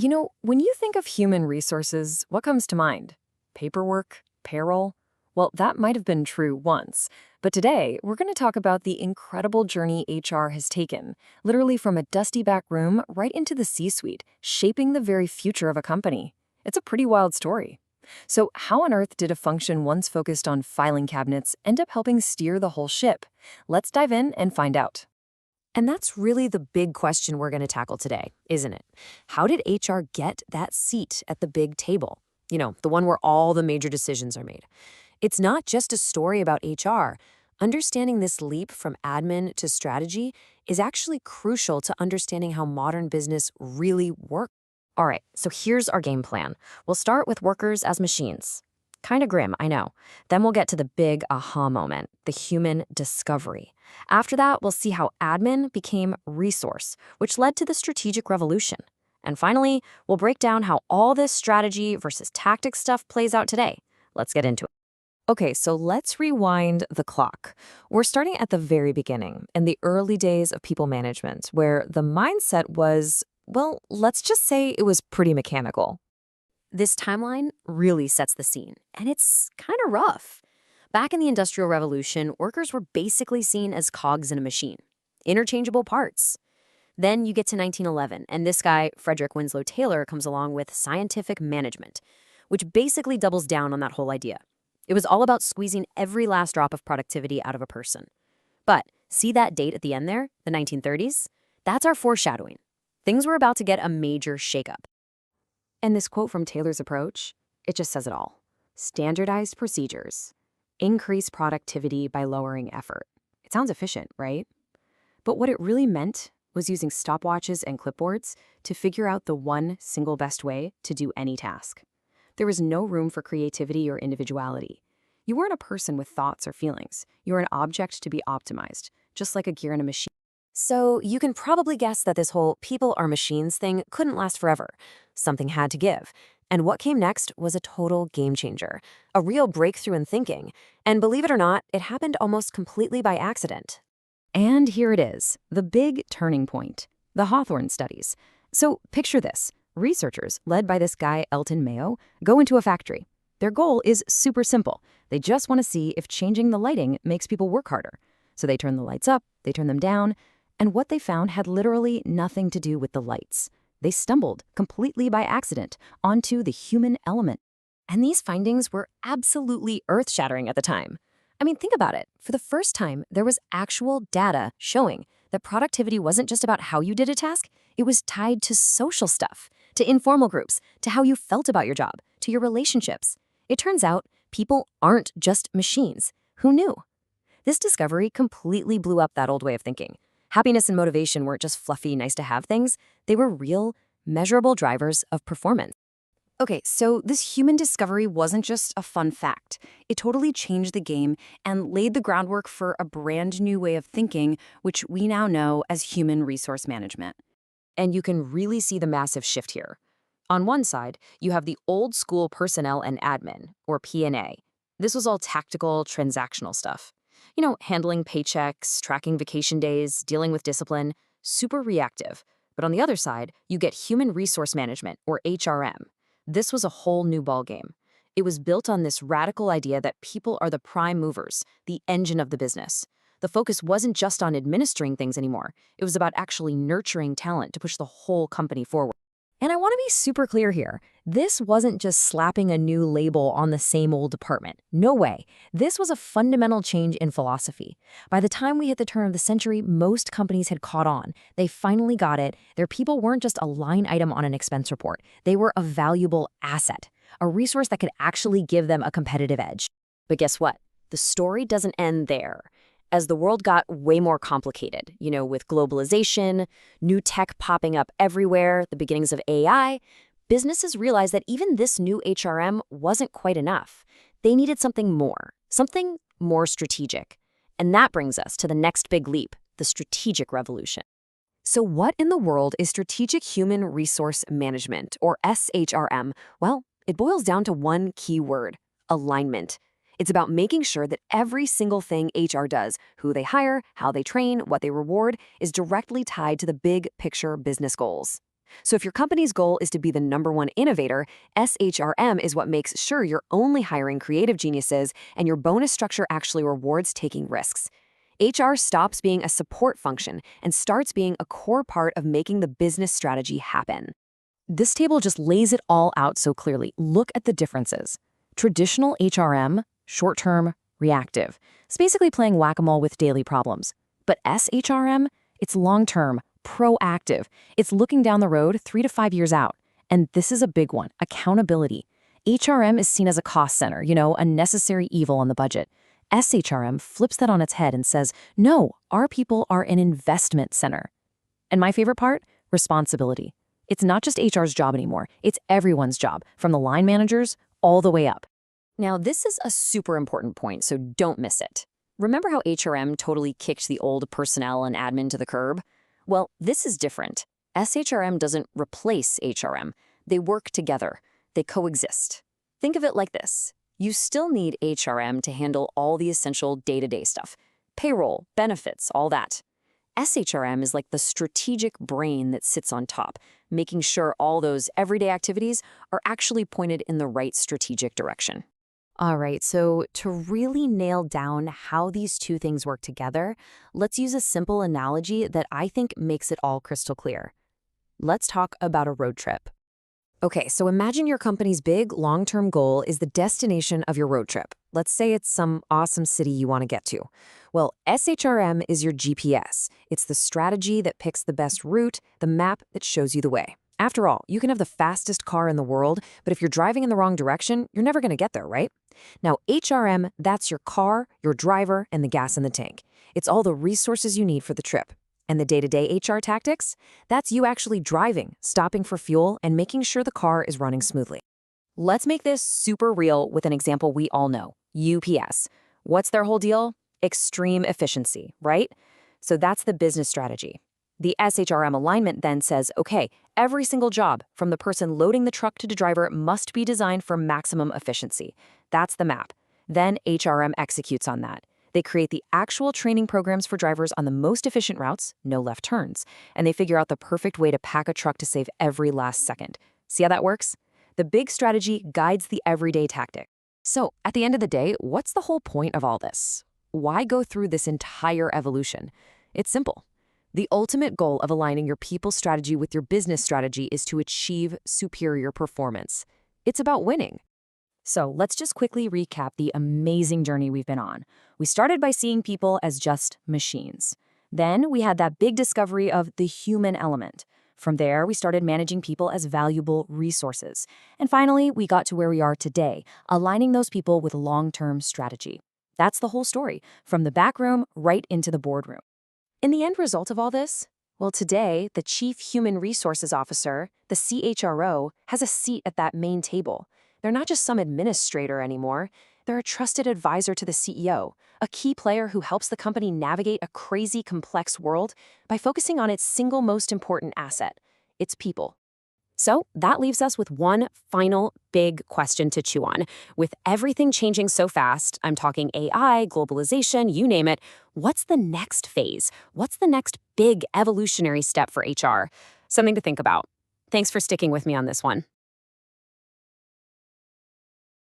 When you think of human resources, what comes to mind? Paperwork? Payroll? Well, that might have been true once. But today, we're going to talk about the incredible journey HR has taken, literally from a dusty back room right into the C-suite, shaping the very future of a company. It's a pretty wild story. So, how on earth did a function once focused on filing cabinets end up helping steer the whole ship? Let's dive in and find out. And that's really the big question we're going to tackle today, isn't it? How did HR get that seat at the big table? The one where all the major decisions are made. It's not just a story about HR. Understanding this leap from admin to strategy is actually crucial to understanding how modern business really works. All right, so here's our game plan. We'll start with workers as machines. Kind of grim, I know. Then we'll get to the big aha moment, the human discovery. After that, we'll see how admin became resource, which led to the strategic revolution. And finally, we'll break down how all this strategy versus tactic stuff plays out today. Let's get into it. Okay, so let's rewind the clock. We're starting at the very beginning, in the early days of people management, where the mindset was, well, let's just say it was pretty mechanical. This timeline really sets the scene, and it's kind of rough. Back in the Industrial Revolution, workers were basically seen as cogs in a machine, interchangeable parts. Then you get to 1911, and this guy, Frederick Winslow Taylor, comes along with scientific management, which basically doubles down on that whole idea. It was all about squeezing every last drop of productivity out of a person. But see that date at the end there, the 1930s? That's our foreshadowing. Things were about to get a major shakeup. And this quote from Taylor's approach, it just says it all. Standardized procedures. Increase productivity by lowering effort. It sounds efficient, right? But what it really meant was using stopwatches and clipboards to figure out the one single best way to do any task. There was no room for creativity or individuality. You weren't a person with thoughts or feelings. You were an object to be optimized, just like a gear in a machine. So you can probably guess that this whole people are machines thing couldn't last forever. Something had to give. And what came next was a total game changer, a real breakthrough in thinking. And believe it or not, it happened almost completely by accident. And here it is, the big turning point, the Hawthorne studies. So picture this. Researchers, led by this guy, Elton Mayo, go into a factory. Their goal is super simple. They just want to see if changing the lighting makes people work harder. So they turn the lights up, they turn them down, and what they found had literally nothing to do with the lights. They stumbled, completely by accident, onto the human element. And these findings were absolutely earth-shattering at the time. I mean, think about it. For the first time, there was actual data showing that productivity wasn't just about how you did a task, it was tied to social stuff, to informal groups, to how you felt about your job, to your relationships. It turns out people aren't just machines. Who knew? This discovery completely blew up that old way of thinking. Happiness and motivation weren't just fluffy, nice-to-have things. They were real, measurable drivers of performance. Okay, so this human discovery wasn't just a fun fact. It totally changed the game and laid the groundwork for a brand new way of thinking, which we now know as human resource management. And you can really see the massive shift here. On one side, you have the old school personnel and admin, or P&A. This was all tactical, transactional stuff. Handling paychecks, tracking vacation days, dealing with discipline, super reactive. But on the other side, you get human resource management, or HRM. This was a whole new ballgame. It was built on this radical idea that people are the prime movers, the engine of the business. The focus wasn't just on administering things anymore. It was about actually nurturing talent to push the whole company forward. And I want to be super clear here. This wasn't just slapping a new label on the same old department. No way. This was a fundamental change in philosophy. By the time we hit the turn of the century, most companies had caught on. They finally got it. Their people weren't just a line item on an expense report. They were a valuable asset, a resource that could actually give them a competitive edge. But guess what? The story doesn't end there. As the world got way more complicated, with globalization, new tech popping up everywhere, the beginnings of AI, businesses realized that even this new HRM wasn't quite enough. They needed something more strategic. And that brings us to the next big leap, the strategic revolution. So what in the world is strategic human resource management, or SHRM? Well, it boils down to one key word: alignment. It's about making sure that every single thing HR does, who they hire, how they train, what they reward, is directly tied to the big picture business goals. So if your company's goal is to be the #1 innovator, SHRM is what makes sure you're only hiring creative geniuses and your bonus structure actually rewards taking risks. HR stops being a support function and starts being a core part of making the business strategy happen. This table just lays it all out so clearly. Look at the differences. Traditional HRM, short-term, reactive. It's basically playing whack-a-mole with daily problems. But SHRM, it's long-term, proactive. It's looking down the road 3 to 5 years out. And this is a big one, accountability. HRM is seen as a cost center, a necessary evil on the budget. SHRM flips that on its head and says, no, our people are an investment center. And my favorite part, responsibility. It's not just HR's job anymore. It's everyone's job, from the line managers all the way up. Now, this is a super important point, so don't miss it. Remember how HRM totally kicked the old personnel and admin to the curb? Well, this is different. SHRM doesn't replace HRM. They work together. They coexist. Think of it like this. You still need HRM to handle all the essential day-to-day stuff. Payroll, benefits, all that. SHRM is like the strategic brain that sits on top, making sure all those everyday activities are actually pointed in the right strategic direction. All right, so to really nail down how these two things work together, let's use a simple analogy that I think makes it all crystal clear. Let's talk about a road trip. Okay, so imagine your company's big, long-term goal is the destination of your road trip. Let's say it's some awesome city you want to get to. Well, SHRM is your GPS. It's the strategy that picks the best route, the map that shows you the way. After all, you can have the fastest car in the world, but if you're driving in the wrong direction, you're never going to get there, right? Now, HRM, that's your car, your driver, and the gas in the tank. It's all the resources you need for the trip. And the day-to-day HR tactics? That's you actually driving, stopping for fuel, and making sure the car is running smoothly. Let's make this super real with an example we all know, UPS. What's their whole deal? Extreme efficiency, right? So that's the business strategy. The SHRM alignment then says, okay, every single job, from the person loading the truck to the driver, must be designed for maximum efficiency. That's the map. Then HRM executes on that. They create the actual training programs for drivers on the most efficient routes, no left turns, and they figure out the perfect way to pack a truck to save every last second. See how that works? The big strategy guides the everyday tactic. So, at the end of the day, what's the whole point of all this? Why go through this entire evolution? It's simple. The ultimate goal of aligning your people strategy with your business strategy is to achieve superior performance. It's about winning. So let's just quickly recap the amazing journey we've been on. We started by seeing people as just machines. Then we had that big discovery of the human element. From there, we started managing people as valuable resources. And finally, we got to where we are today, aligning those people with long-term strategy. That's the whole story, from the back room right into the boardroom. In the end result of all this, well, today, the Chief Human Resources Officer, the CHRO, has a seat at that main table. They're not just some administrator anymore. They're a trusted advisor to the CEO, a key player who helps the company navigate a crazy, complex world by focusing on its single most important asset, its people. So that leaves us with one final big question to chew on. With everything changing so fast, I'm talking AI, globalization, you name it, what's the next phase? What's the next big evolutionary step for HR? Something to think about. Thanks for sticking with me on this one.